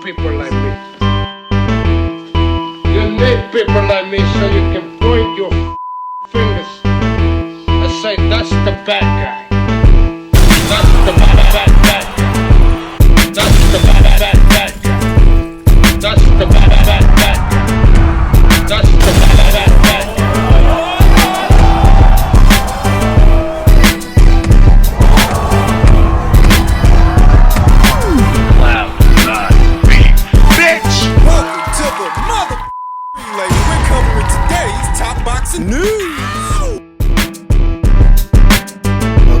people like me. You need people like me so you can point your fingers and say, that's the bad guy. That's the bad guy. That's the bad guy. That's the bad guy. That's the bad guy.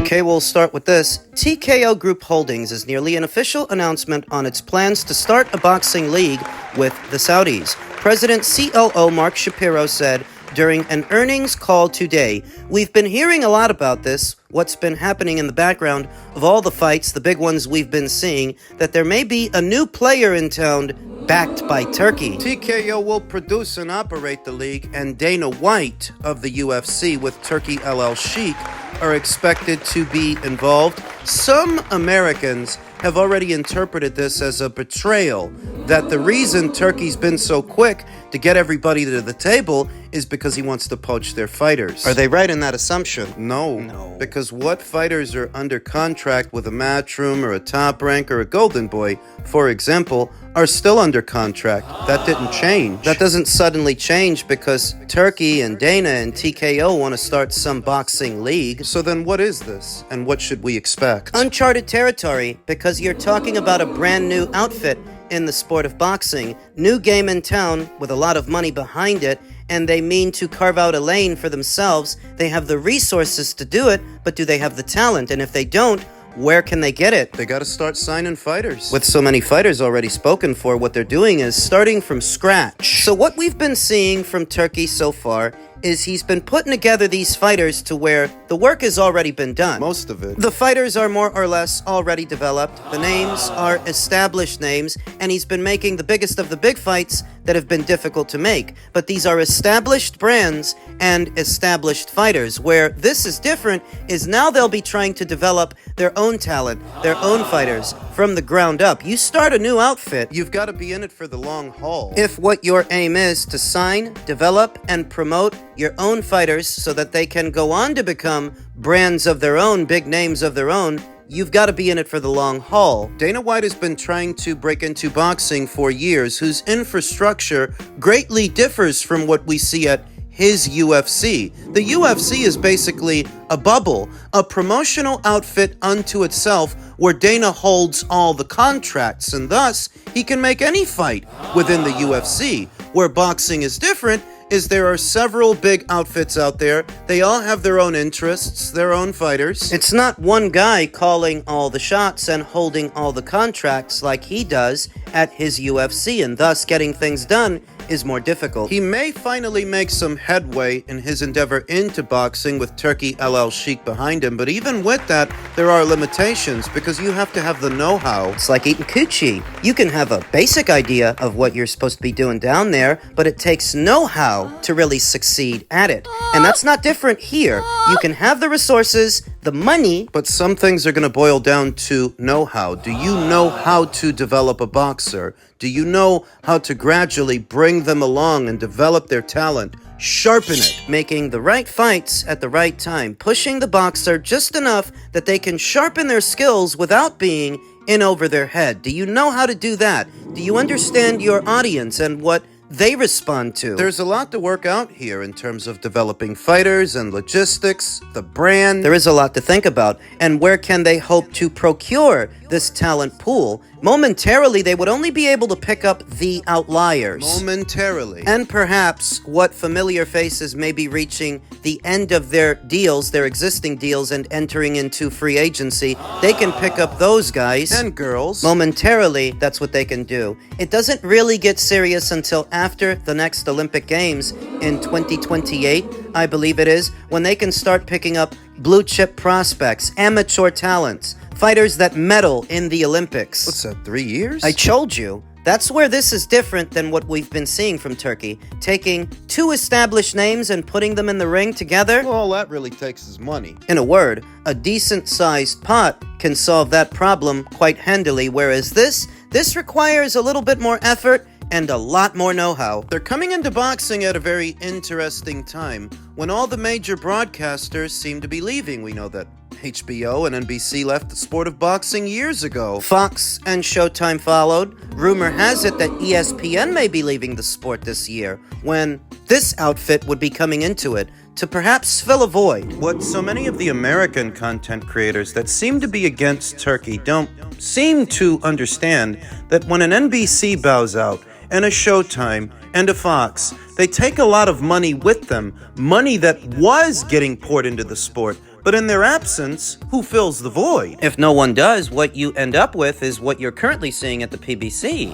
Okay, we'll start with this. TKO Group Holdings is nearly an official announcement on its plans to start a boxing league with the Saudis. President COO Mark Shapiro said during an earnings call today, "We've been hearing a lot about this, what's been happening in the background of all the fights, the big ones we've been seeing, that there may be a new player in town backed by Turkey. TKO will produce and operate the league, and Dana White of the UFC with Turkey LL Sheikh are expected to be involved. Some Americans have already interpreted this as a betrayal, that the reason Turkey's been so quick to get everybody to the table is because he wants to poach their fighters. Are they right in that assumption? No. Because what fighters are under contract with a Matchroom or a Top Rank or a Golden Boy, for example, are still under contract. That didn't change. That doesn't suddenly change because Turkey and Dana and TKO want to start some boxing league. So then what is this? And what should we expect? Uncharted territory, because you're talking about a brand new outfit in the sport of boxing. New game in town with a lot of money behind it, and they mean to carve out a lane for themselves. They have the resources to do it, but do they have the talent? And if they don't, where can they get it? They gotta start signing fighters. With so many fighters already spoken for, what they're doing is starting from scratch. So what we've been seeing from Turkey so far is he's been putting together these fighters to where the work has already been done. Most of it. The fighters are more or less already developed. The names are established names, and he's been making the biggest of the big fights that have been difficult to make. But these are established brands and established fighters. Where this is different is now they'll be trying to develop their own talent, their own fighters from the ground up. You start a new outfit, you've got to be in it for the long haul. If what your aim is to sign, develop, and promote your own fighters so that they can go on to become brands of their own, big names of their own, you've got to be in it for the long haul. Dana White has been trying to break into boxing for years, whose infrastructure greatly differs from what we see at his UFC. The UFC is basically a bubble, a promotional outfit unto itself where Dana holds all the contracts, and thus he can make any fight within the UFC. Where boxing is different is there are several big outfits out there. They all have their own interests, their own fighters. It's not one guy calling all the shots and holding all the contracts like he does at his UFC, and thus getting things done is more difficult. He may finally make some headway in his endeavor into boxing with Turkey LL Sheikh behind him, but even with that, there are limitations because you have to have the know-how. It's like eating coochie. You can have a basic idea of what you're supposed to be doing down there, but it takes know-how to really succeed at it. And that's not different here. You can have the resources, the money, but some things are going to boil down to know-how. Do you know how to develop a boxer? Do you know how to gradually bring them along and develop their talent? Sharpen it, making the right fights at the right time, pushing the boxer just enough that they can sharpen their skills without being in over their head. Do you know how to do that? Do you understand your audience and what they respond to? There's a lot to work out here in terms of developing fighters and logistics, the brand. There is a lot to think about. And where can they hope to procure this talent pool? Momentarily, they would only be able to pick up the outliers. Momentarily. And perhaps what familiar faces may be reaching the end of their deals, their existing deals, and entering into free agency, they can pick up those guys. And girls. Momentarily, that's what they can do. It doesn't really get serious until after the next Olympic Games in 2028, I believe it is, when they can start picking up blue chip prospects, amateur talents, fighters that medal in the Olympics. What's that, 3 years? I told you. That's where this is different than what we've been seeing from Turkey. Taking two established names and putting them in the ring together. Well, all that really takes is money. In a word, a decent-sized pot can solve that problem quite handily, whereas this This requires a little bit more effort and a lot more know-how. They're coming into boxing at a very interesting time, when all the major broadcasters seem to be leaving. We know that HBO and NBC left the sport of boxing years ago. Fox and Showtime followed. Rumor has it that ESPN may be leaving the sport this year, when this outfit would be coming into it to perhaps fill a void. What so many of the American content creators that seem to be against Turkey don't seem to understand that when an NBC bows out, and a Showtime, and a Fox, they take a lot of money with them, money that was getting poured into the sport. But in their absence, who fills the void? If no one does, what you end up with is what you're currently seeing at the PBC,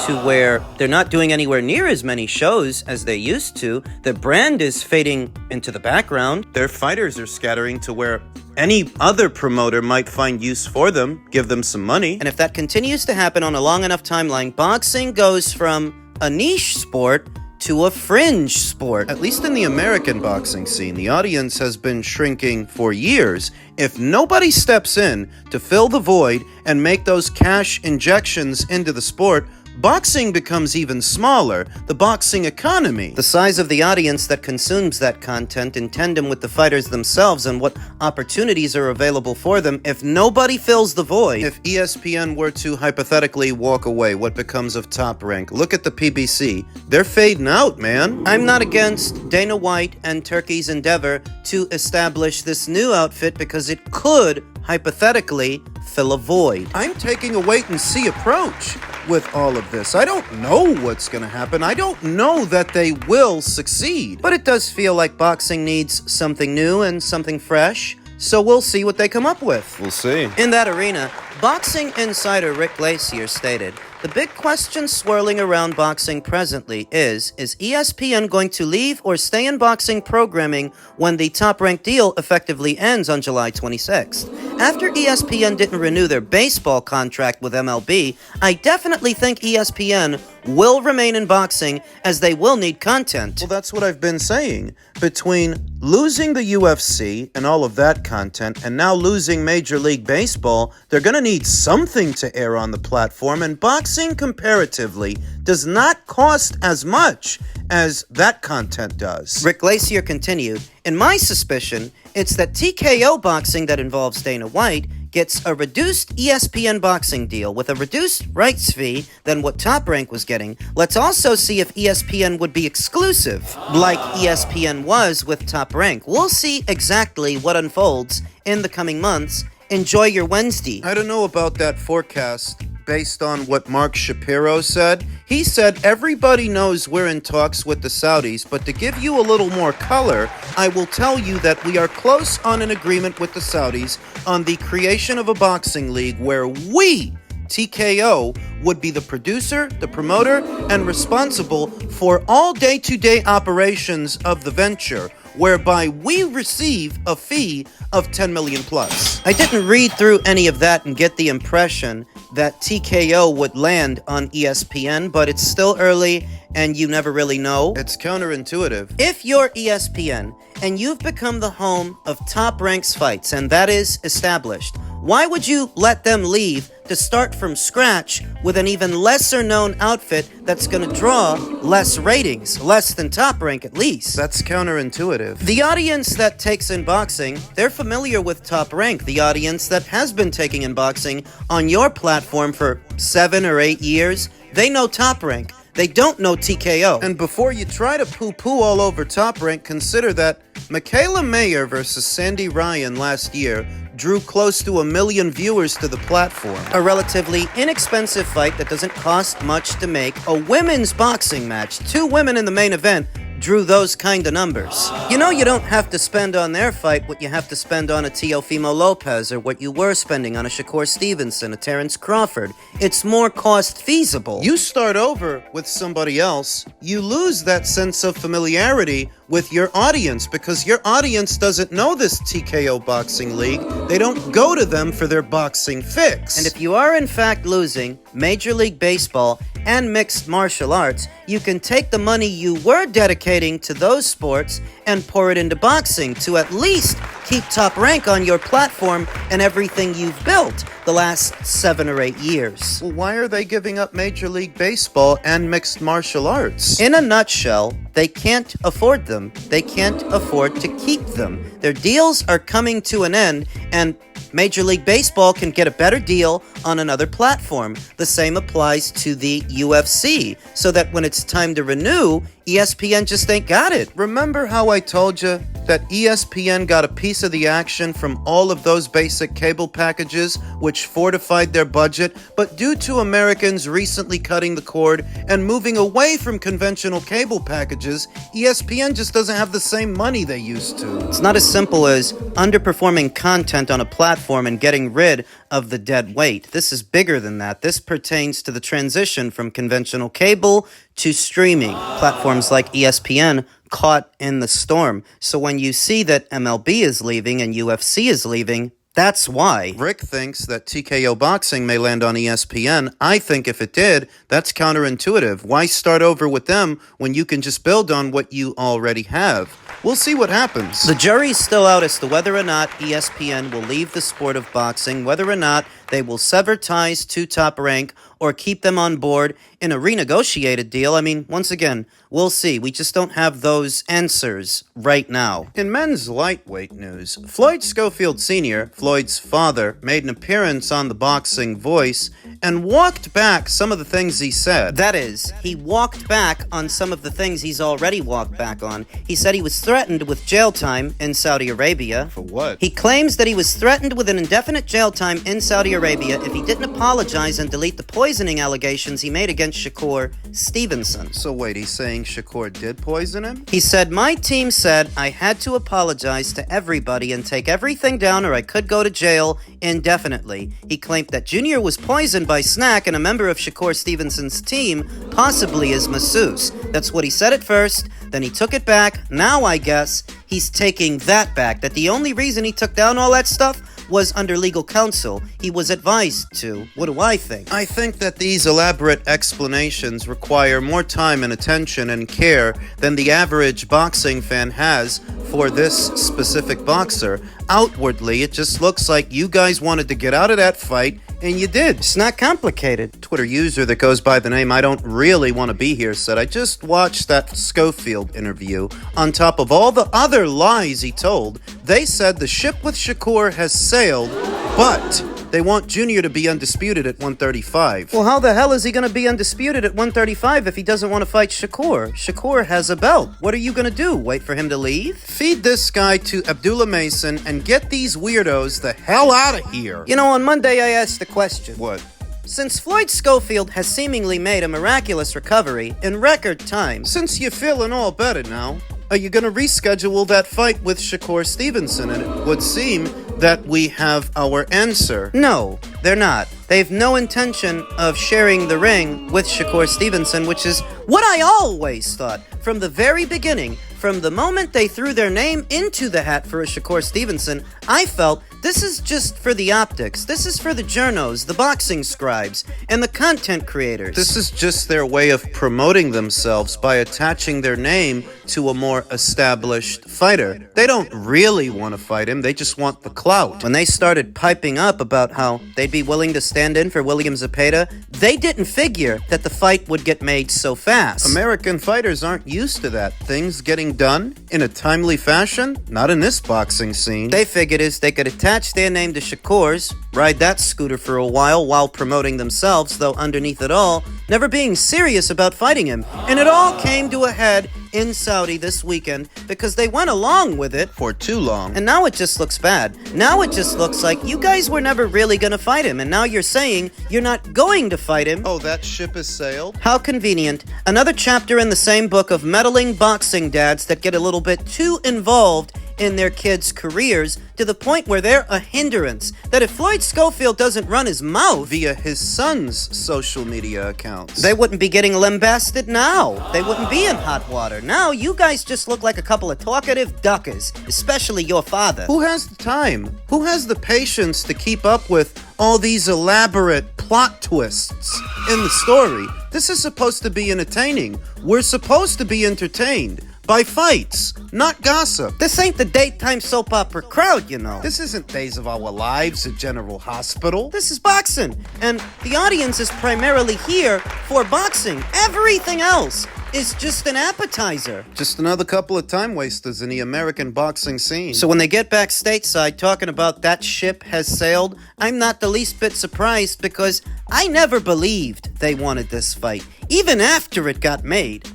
to where they're not doing anywhere near as many shows as they used to. The brand is fading into the background. Their fighters are scattering to where any other promoter might find use for them, give them some money. And if that continues to happen on a long enough timeline, boxing goes from a niche sport to a fringe sport. At least in the American boxing scene, the audience has been shrinking for years. If nobody steps in to fill the void and make those cash injections into the sport, boxing becomes even smaller, the boxing economy. The size of the audience that consumes that content in tandem with the fighters themselves and what opportunities are available for them, if nobody fills the void. If ESPN were to hypothetically walk away, what becomes of Top Rank? Look at the PBC. They're fading out, man. I'm not against Dana White and Turkey's endeavor to establish this new outfit because it could hypothetically fill a void. I'm taking a wait-and-see approach with all of this. I don't know what's going to happen. I don't know that they will succeed. But it does feel like boxing needs something new and something fresh, so we'll see what they come up with. We'll see. In that arena, boxing insider Rick Glacier stated, "The big question swirling around boxing presently is ESPN going to leave or stay in boxing programming when the Top Rank deal effectively ends on July 26th? After ESPN didn't renew their baseball contract with MLB, I definitely think ESPN will remain in boxing as they will need content." Well, that's what I've been saying. Between losing the UFC and all of that content, and now losing Major League Baseball, they're going to need something to air on the platform, and boxing comparatively does not cost as much as that content does. Rick Glacier continued, "In my suspicion, it's that TKO boxing that involves Dana White gets a reduced ESPN boxing deal with a reduced rights fee than what Top Rank was getting. Let's also see if ESPN would be exclusive, like ESPN was with Top Rank. We'll see exactly what unfolds in the coming months. Enjoy your Wednesday." I don't know about that forecast based on what Mark Shapiro said. He said everybody knows we're in talks with the Saudis, but to give you a little more color, I will tell you that we are close on an agreement with the Saudis on the creation of a boxing league where we, TKO, would be the producer, the promoter, and responsible for all day-to-day operations of the venture, whereby we receive a fee of 10 million plus. I didn't read through any of that and get the impression that TKO would land on ESPN, but it's still early and you never really know. It's counterintuitive. If you're ESPN and you've become the home of Top Rank's fights, and that is established, why would you let them leave to start from scratch with an even lesser known outfit that's going to draw less ratings, less than Top Rank at least? That's counterintuitive. The audience that takes in boxing, they're familiar with Top Rank. The audience that has been taking in boxing on your platform for 7 or 8 years, they know Top Rank. They don't know TKO. And before you try to poo-poo all over Top Rank, consider that Michaela Mayer versus Sandy Ryan last year drew close to 1 million viewers to the platform. A relatively inexpensive fight that doesn't cost much to make. A women's boxing match, 2 women in the main event, drew those kind of numbers. You know, you don't have to spend on their fight what you have to spend on a Teofimo Lopez, or what you were spending on a Shakur Stevenson, a Terrence Crawford. It's more cost feasible. You start over with somebody else, you lose that sense of familiarity with your audience, because your audience doesn't know this TKO boxing league. They don't go to them for their boxing fix. And if you are in fact losing Major League Baseball and mixed martial arts, you can take the money you were dedicating to those sports and pour it into boxing to at least keep Top Rank on your platform and everything you've built the last 7 or 8 years. Well, why are they giving up Major League Baseball and mixed martial arts? In a nutshell, they can't afford them. They can't afford to keep them. Their deals are coming to an end, and Major League Baseball can get a better deal on another platform. The same applies to the UFC, so that when it's time to renew, ESPN just ain't got it. Remember how I told you that ESPN got a piece of the action from all of those basic cable packages, which fortified their budget, but due to Americans recently cutting the cord and moving away from conventional cable packages, ESPN just doesn't have the same money they used to. It's not as simple as underperforming content on a platform and getting rid of the dead weight. This is bigger than that. This pertains to the transition from conventional cable to streaming. Platforms like ESPN caught in the storm. So when you see that MLB is leaving and UFC is leaving, that's why. Rick thinks that TKO Boxing may land on ESPN. I think if it did, that's counterintuitive. Why start over with them when you can just build on what you already have? We'll see what happens. The jury's still out as to whether or not ESPN will leave the sport of boxing, whether or not they will sever ties to Top Rank or keep them on board in a renegotiated deal. I mean, once again, we'll see. We just don't have those answers right now. In men's lightweight news, Floyd Schofield Sr., Floyd's father, made an appearance on The Boxing Voice and walked back some of the things he said. That is, he walked back on some of the things he's already walked back on. He said he was threatened with jail time in Saudi Arabia. For what? He claims that he was threatened with an indefinite jail time in Saudi Arabia if he didn't apologize and delete the poisoning allegations he made against Shakur Stevenson. So wait, he's saying Shakur did poison him? He said, "My team said I had to apologize to everybody and take everything down or I could go to jail indefinitely." He claimed that Junior was poisoned by Snack and a member of Shakur Stevenson's team, possibly his masseuse. That's what he said at first, then he took it back. Now I guess he's taking that back, that the only reason he took down all that stuff was under legal counsel. He was advised to. What do I think? I think that these elaborate explanations require more time and attention and care than the average boxing fan has for this specific boxer. Outwardly, it just looks like you guys wanted to get out of that fight, and you did. It's not complicated. Twitter user that goes by the name I don't really want to be here said, "I just watched that Schofield interview. On top of all the other lies he told, they said the ship with Shakur has sailed, but they want Junior to be undisputed at 135. Well, how the hell is he going to be undisputed at 135 if he doesn't want to fight Shakur? Shakur has a belt. What are you going to do? Wait for him to leave? Feed this guy to Abdullah Mason and get these weirdos the hell out of here. You know, on Monday I asked the question. What? Since Floyd Schofield has seemingly made a miraculous recovery in record time, Since you're feeling all better now, are you going to reschedule that fight with Shakur Stevenson? And it would seem that we have our answer. no, they're not. They've no intention of sharing the ring with Shakur Stevenson, which is what I always thought from the very beginning. From the moment they threw their name into the hat for a Shakur Stevenson, I felt this is just for the optics. This is for the journos, the boxing scribes, and the content creators. This is just their way of promoting themselves by attaching their name to a more established fighter. They don't really want to fight him, they just want the clout. When they started piping up about how they'd be willing to stand in for William Zepeda, they didn't figure that the fight would get made so fast. American fighters aren't used to that. Things getting done in a timely fashion? Not in this boxing scene. They figured is they could attach their name to Shakur's, ride that scooter for a while promoting themselves, though underneath it all, never being serious about fighting him. And it all came to a head in Saudi this weekend because they went along with it For too long. and now it just looks bad. Now it just looks like you guys were never really gonna fight him, and now you're saying you're not going to fight him. Oh, that ship has sailed? How convenient. Another chapter in the same book of meddling boxing dads that get a little bit too involved in their kids' careers to the point where they're a hindrance. That if Floyd Schofield doesn't run his mouth Via his son's social media accounts. they wouldn't be getting lambasted now. They wouldn't be in hot water. Now you guys just look like a couple of talkative duckers, especially your father. Who has the time? Who has the patience to keep up with all these elaborate plot twists in the story? This is supposed to be entertaining. We're supposed to be entertained. by fights, not gossip. This ain't the daytime soap opera crowd, you know. This isn't Days of Our Lives at General Hospital. This is boxing, and the audience is primarily here for boxing. Everything else is just an appetizer. Just another couple of time wasters in the American boxing scene. So when they get back stateside talking about that ship has sailed, I'm not the least bit surprised because I never believed they wanted this fight, even after it got made.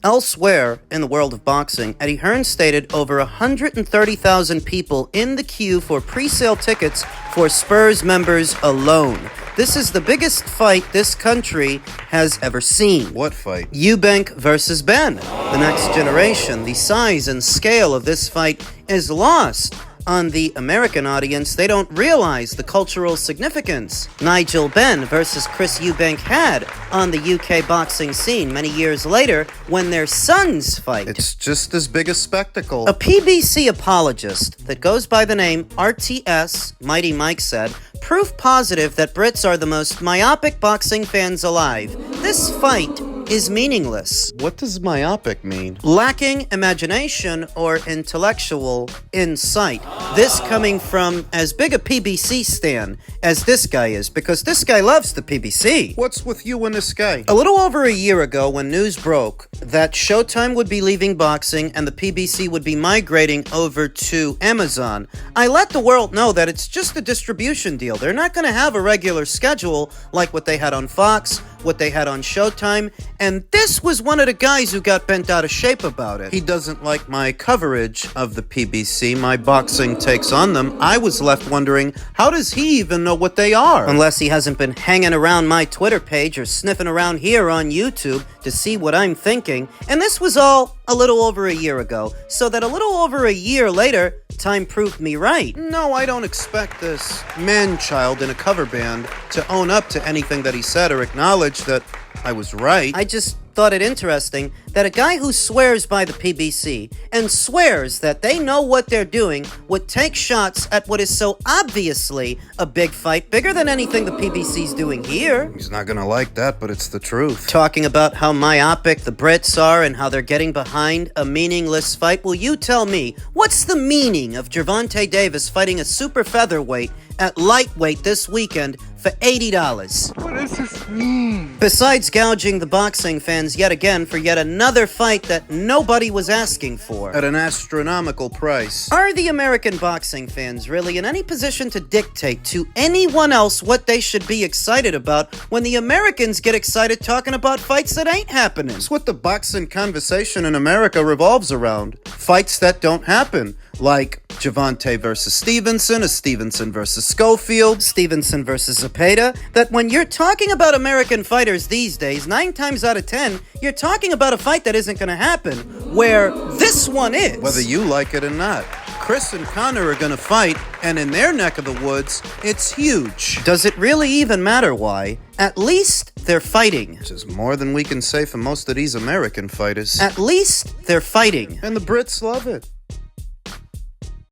Elsewhere in the world of boxing, Eddie Hearn stated over 130,000 people in the queue for pre-sale tickets for Spurs members alone. This is the biggest fight this country has ever seen. What fight? Eubank versus Benn. The next generation, the size and scale of this fight is lost on the American audience. They don't realize the cultural significance Nigel Benn versus Chris Eubank had on the UK boxing scene many years later when their sons fight. It's just as big a spectacle. A PBC apologist that goes by the name RTS, Mighty Mike said, proof positive that Brits are the most myopic boxing fans alive. This fight is meaningless. What does myopic mean? Lacking imagination or intellectual insight. This coming from as big a PBC stan as this guy is, because this guy loves the PBC. What's with you and this guy? A little over a year ago, when news broke that Showtime would be leaving boxing and the PBC would be migrating over to Amazon, I let the world know that it's just a distribution deal. They're not going to have a regular schedule like what they had on Fox, what they had on Showtime, and this was one of the guys who got bent out of shape about it. He doesn't like my coverage of the PBC, my boxing takes on them. I was left wondering, how does he even know what they are? Unless he hasn't been hanging around my Twitter page or sniffing around here on YouTube to see what I'm thinking. And this was all a little over a year ago, so that a little over a year later, time proved me right. No, I don't expect this man-child in a cover band to own up to anything that he said or acknowledge that I was right. I just thought it interesting that a guy who swears by the PBC and swears that they know what they're doing would take shots at what is so obviously a big fight, bigger than anything the PBC's doing here. He's not gonna like that, but it's the truth. Talking about how myopic the Brits are and how they're getting behind a meaningless fight. Will you tell me, what's the meaning of Gervonta Davis fighting a super featherweight at lightweight this weekend for $80? What does this mean? Besides gouging the boxing fans yet again for yet another fight that nobody was asking for. At an astronomical price. Are the American boxing fans really in any position to dictate to anyone else what they should be excited about when the Americans get excited talking about fights that ain't happening? It's what the boxing conversation in America revolves around. Fights that don't happen. Like Gervonta versus Stevenson, a Stevenson versus Schofield, Stevenson versus Zepeda, that when you're talking about American fighters these days, 9 times out of 10, you're talking about a fight that isn't going to happen, where this one is. whether you like it or not. Chris and Connor are gonna fight, and in their neck of the woods, it's huge. Does it really even matter why? At least they're fighting. Which is more than we can say for most of these American fighters. At least they're fighting. And the Brits love it.